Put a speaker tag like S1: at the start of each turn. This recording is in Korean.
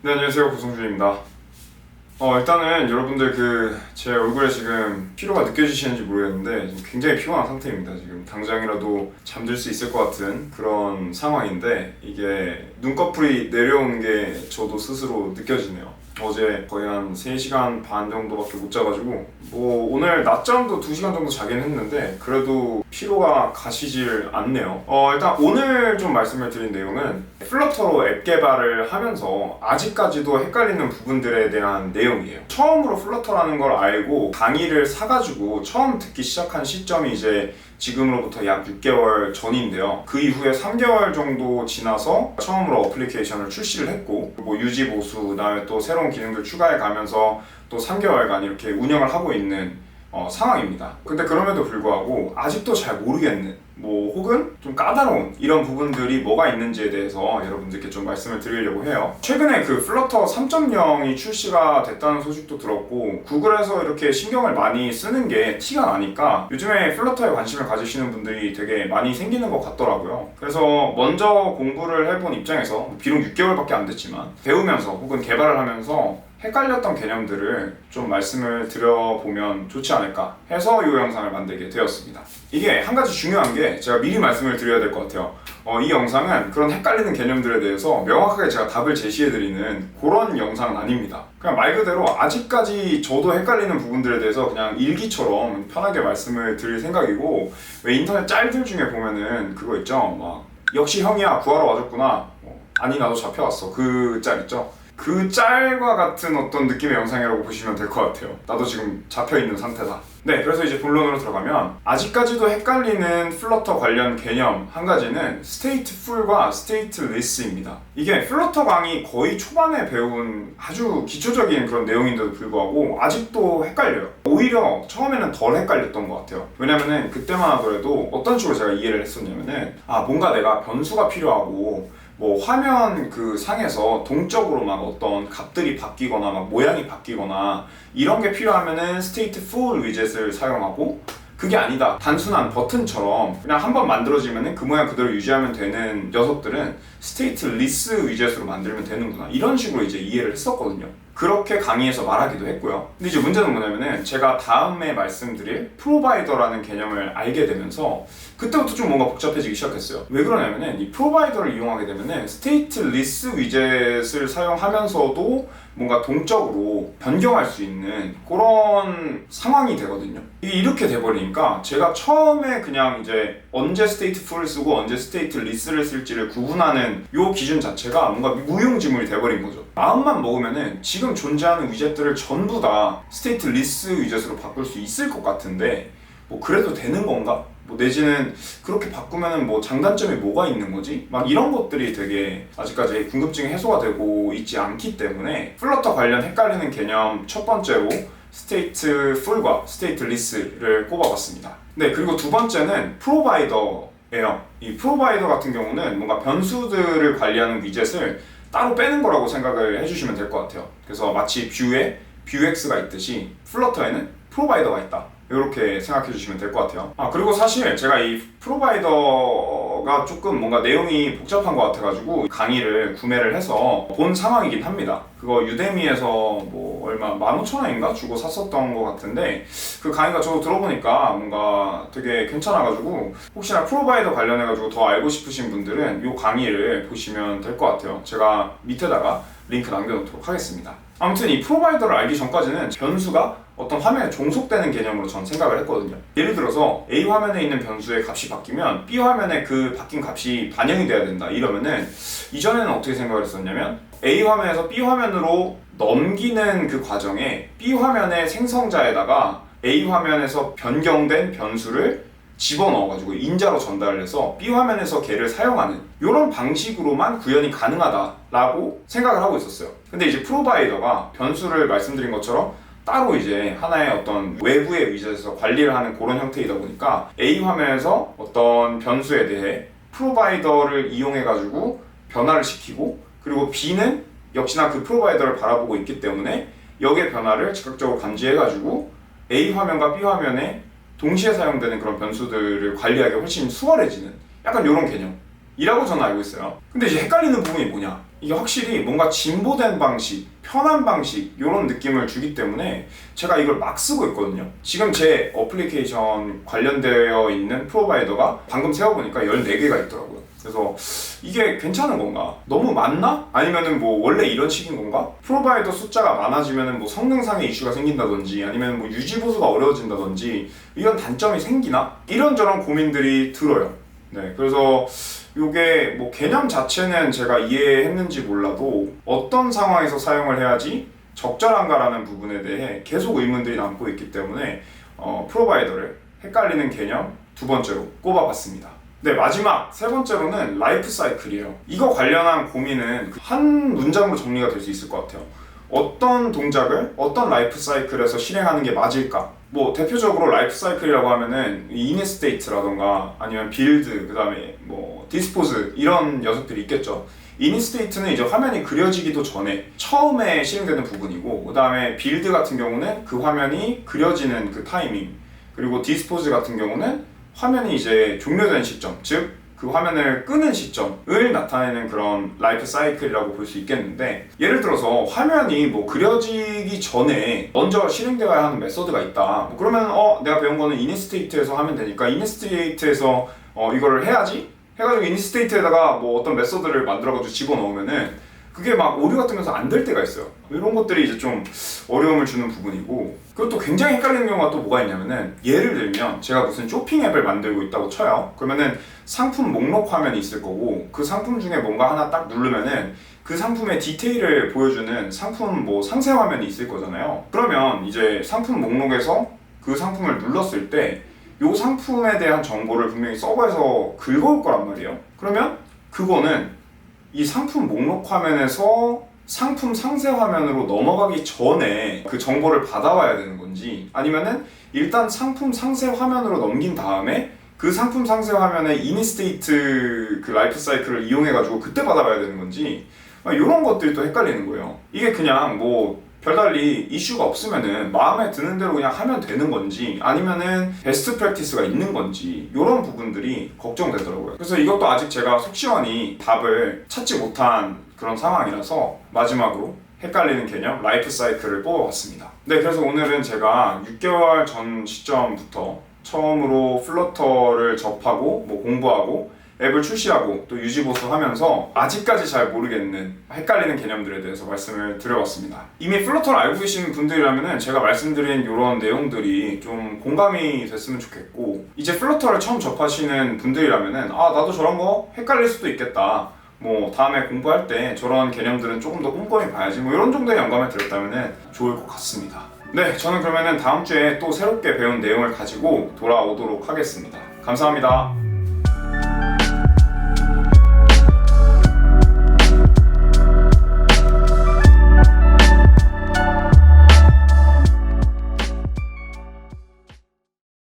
S1: 네, 안녕하세요. 고성준입니다. 일단은 여러분들 제 얼굴에 지금 피로가 느껴지시는지 모르겠는데 지금 굉장히 피곤한 상태입니다. 지금 당장이라도 잠들 수 있을 것 같은 그런 상황인데 이게 눈꺼풀이 내려오는 게 저도 스스로 느껴지네요. 어제 거의 한 3시간 반 정도밖에 못 자가지고 오늘 낮잠도 2시간 정도 자긴 했는데 그래도 피로가 가시질 않네요. 일단 오늘 좀 말씀을 드린 내용은 플러터로 앱 개발을 하면서 아직까지도 헷갈리는 부분들에 대한 내용이에요. 처음으로 플러터라는 걸 알고 강의를 사가지고 처음 듣기 시작한 시점이 이제 지금으로부터 약 6개월 전인데요. 그 이후에 3개월 정도 지나서 처음으로 어플리케이션을 출시를 했고 유지 보수, 그다음에 또 새로운 기능들 추가해 가면서 또 3개월간 이렇게 운영을 하고 있는 상황입니다. 근데 그럼에도 불구하고 아직도 잘 모르겠는 혹은 좀 까다로운 이런 부분들이 뭐가 있는지에 대해서 여러분들께 좀 말씀을 드리려고 해요. 최근에 그 플러터 3.0이 출시가 됐다는 소식도 들었고 구글에서 이렇게 신경을 많이 쓰는 게 티가 나니까 요즘에 플러터에 관심을 가지시는 분들이 되게 많이 생기는 것 같더라고요. 그래서 먼저 공부를 해본 입장에서 비록 6개월밖에 안 됐지만 배우면서 혹은 개발을 하면서 헷갈렸던 개념들을 좀 말씀을 드려보면 좋지 않을까 해서 이 영상을 만들게 되었습니다. 이게 한 가지 중요한 게 제가 미리 말씀을 드려야 될 것 같아요. 이 영상은 그런 헷갈리는 개념들에 대해서 명확하게 제가 답을 제시해드리는 그런 영상은 아닙니다. 그냥 말 그대로 아직까지 저도 헷갈리는 부분들에 대해서 그냥 일기처럼 편하게 말씀을 드릴 생각이고, 왜 인터넷 짤들 중에 보면은 그거 있죠? 역시 형이야 구하러 와줬구나, 아니 나도 잡혀왔어, 그 짤 있죠? 그 짤과 같은 어떤 느낌의 영상이라고 보시면 될 것 같아요. 나도 지금 잡혀있는 상태다. 네, 그래서 이제 본론으로 들어가면 아직까지도 헷갈리는 플러터 관련 개념 한 가지는 스테이트풀과 스테이트리스입니다. 이게 플러터 강의 거의 초반에 배운 아주 기초적인 그런 내용인데도 불구하고 아직도 헷갈려요. 오히려 처음에는 덜 헷갈렸던 것 같아요. 왜냐면은 그때만 하더라도 어떤 식으로 제가 이해를 했었냐면은 뭔가 내가 변수가 필요하고 화면 그 상에서 동적으로 막 어떤 값들이 바뀌거나 막 모양이 바뀌거나 이런 게 필요하면은 스테이트풀 위젯을 사용하고, 그게 아니다, 단순한 버튼처럼 그냥 한번 만들어지면은 그 모양 그대로 유지하면 되는 녀석들은 스테이트리스 위젯으로 만들면 되는구나, 이런 식으로 이제 이해를 했었거든요. 그렇게 강의에서 말하기도 했고요. 근데 이제 문제는 뭐냐면은 제가 다음에 말씀드릴 프로바이더라는 개념을 알게 되면서 그때부터 좀 뭔가 복잡해지기 시작했어요. 왜 그러냐면은 이 프로바이더를 이용하게 되면은 스테이트리스 위젯을 사용하면서도 뭔가 동적으로 변경할 수 있는 그런 상황이 되거든요. 이게 이렇게 돼버리니까 제가 처음에 그냥 이제 언제 스테이트풀을 쓰고 언제 스테이트리스를 쓸지를 구분하는 요 기준 자체가 뭔가 무용지물이 돼버린 거죠. 마음만 먹으면은 지금 존재하는 위젯들을 전부 다 스테이트리스 위젯으로 바꿀 수 있을 것 같은데 그래도 되는 건가? 내지는 그렇게 바꾸면은 장단점이 뭐가 있는 거지? 막 이런 것들이 되게 아직까지 궁금증이 해소가 되고 있지 않기 때문에 플러터 관련 헷갈리는 개념 첫 번째로 스테이트풀과 스테이트리스를 꼽아봤습니다. 네, 그리고 두 번째는 프로바이더예요. 이 프로바이더 같은 경우는 뭔가 변수들을 관리하는 위젯을 따로 빼는 거라고 생각을 해주시면 될 것 같아요. 그래서 마치 뷰에 뷰엑스가 있듯이 플러터에는 프로바이더가 있다, 이렇게 생각해 주시면 될 것 같아요. 그리고 사실 제가 이 프로바이더가 조금 뭔가 내용이 복잡한 것 같아가지고 강의를 구매를 해서 본 상황이긴 합니다. 그거 유데미에서 얼마 15,000원인가 주고 샀었던 것 같은데, 그 강의가 저도 들어보니까 뭔가 되게 괜찮아가지고 혹시나 프로바이더 관련해가지고 더 알고 싶으신 분들은 이 강의를 보시면 될 것 같아요. 제가 밑에다가 링크 남겨놓도록 하겠습니다. 아무튼 이 프로바이더를 알기 전까지는 변수가 어떤 화면에 종속되는 개념으로 전 생각을 했거든요. 예를 들어서 A 화면에 있는 변수의 값이 바뀌면 B 화면에 그 바뀐 값이 반영이 돼야 된다, 이러면은 이전에는 어떻게 생각을 했었냐면 A 화면에서 B 화면으로 넘기는 그 과정에 B 화면의 생성자에다가 A 화면에서 변경된 변수를 집어넣어가지고 인자로 전달을 해서 B 화면에서 걔를 사용하는 이런 방식으로만 구현이 가능하다라고 생각을 하고 있었어요. 근데 이제 프로바이더가 변수를 말씀드린 것처럼 따로 이제 하나의 어떤 외부의 위젯에서 관리를 하는 그런 형태이다 보니까 A 화면에서 어떤 변수에 대해 프로바이더를 이용해가지고 변화를 시키고, 그리고 B는 역시나 그 프로바이더를 바라보고 있기 때문에 역의 변화를 즉각적으로 감지해가지고 A 화면과 B 화면에 동시에 사용되는 그런 변수들을 관리하기 훨씬 수월해지는 약간 이런 개념이라고 저는 알고 있어요. 근데 이제 헷갈리는 부분이 뭐냐? 이게 확실히 뭔가 진보된 방식, 편한 방식 이런 느낌을 주기 때문에 제가 이걸 막 쓰고 있거든요. 지금 제 어플리케이션 관련되어 있는 프로바이더가 방금 세어보니까 14개가 있더라고요. 그래서 이게 괜찮은 건가? 너무 많나? 아니면은 뭐 원래 이런 식인 건가? 프로바이더 숫자가 많아지면은 뭐 성능상의 이슈가 생긴다든지 아니면 뭐 유지 보수가 어려워진다든지 이런 단점이 생기나? 이런저런 고민들이 들어요. 네, 그래서 이게 뭐 개념 자체는 제가 이해했는지 몰라도 어떤 상황에서 사용을 해야지 적절한가라는 부분에 대해 계속 의문들이 남고 있기 때문에 프로바이더를 헷갈리는 개념 두 번째로 꼽아봤습니다. 네, 마지막 세 번째로는 라이프 사이클이에요. 이거 관련한 고민은 한 문장으로 정리가 될 수 있을 것 같아요. 어떤 동작을 어떤 라이프 사이클에서 실행하는 게 맞을까? 뭐 대표적으로 라이프 사이클이라고 하면은 이니스테이트라던가 아니면 빌드, 그 다음에 뭐 디스포즈 이런 녀석들이 있겠죠. 이니스테이트는 이제 화면이 그려지기도 전에 처음에 실행되는 부분이고, 그 다음에 빌드 같은 경우는 그 화면이 그려지는 그 타이밍, 그리고 디스포즈 같은 경우는 화면이 이제 종료된 시점, 즉 그 화면을 끄는 시점을 나타내는 그런 라이프 사이클이라고 볼 수 있겠는데, 예를 들어서 화면이 뭐 그려지기 전에 먼저 실행되어야 하는 메서드가 있다. 뭐 그러면 내가 배운 거는 이니스테이트에서 하면 되니까 이니스테이트에서 이거를 해야지 해가지고 이니스테이트에다가 뭐 어떤 메서드를 만들어가지고 집어넣으면은 그게 막 오류 같으면서 안 될 때가 있어요. 이런 것들이 이제 좀 어려움을 주는 부분이고, 그리고 또 굉장히 헷갈리는 경우가 또 뭐가 있냐면은, 예를 들면 제가 무슨 쇼핑 앱을 만들고 있다고 쳐요. 그러면은 상품 목록 화면이 있을 거고, 그 상품 중에 뭔가 하나 딱 누르면은 그 상품의 디테일을 보여주는 상품 뭐 상세 화면이 있을 거잖아요. 그러면 이제 상품 목록에서 그 상품을 눌렀을 때 이 상품에 대한 정보를 분명히 서버에서 긁어올 거란 말이에요. 그러면 그거는 이 상품 목록 화면에서 상품 상세 화면으로 넘어가기 전에 그 정보를 받아와야 되는 건지, 아니면은 일단 상품 상세 화면으로 넘긴 다음에 그 상품 상세 화면의 이니스테이트 그 라이프 사이클을 이용해가지고 그때 받아와야 되는 건지, 이런 것들이 또 헷갈리는 거예요. 이게 그냥 뭐 별달리 이슈가 없으면은 마음에 드는 대로 그냥 하면 되는 건지, 아니면은 베스트 프랙티스가 있는 건지, 이런 부분들이 걱정되더라고요. 그래서 이것도 아직 제가 속 시원히 답을 찾지 못한 그런 상황이라서 마지막으로 헷갈리는 개념 라이프 사이클을 뽑아봤습니다. 네, 그래서 오늘은 제가 6개월 전 시점부터 처음으로 플러터를 접하고 뭐 공부하고 앱을 출시하고 또 유지보수하면서 아직까지 잘 모르겠는 헷갈리는 개념들에 대해서 말씀을 드려봤습니다. 이미 플러터를 알고 계시는 분들이라면 제가 말씀드린 이런 내용들이 좀 공감이 됐으면 좋겠고, 이제 플러터를 처음 접하시는 분들이라면 나도 저런 거 헷갈릴 수도 있겠다, 뭐 다음에 공부할 때 저런 개념들은 조금 더 꼼꼼히 봐야지, 뭐 이런 정도의 영감을 드렸다면 좋을 것 같습니다. 네, 저는 그러면은 다음 주에 또 새롭게 배운 내용을 가지고 돌아오도록 하겠습니다. 감사합니다.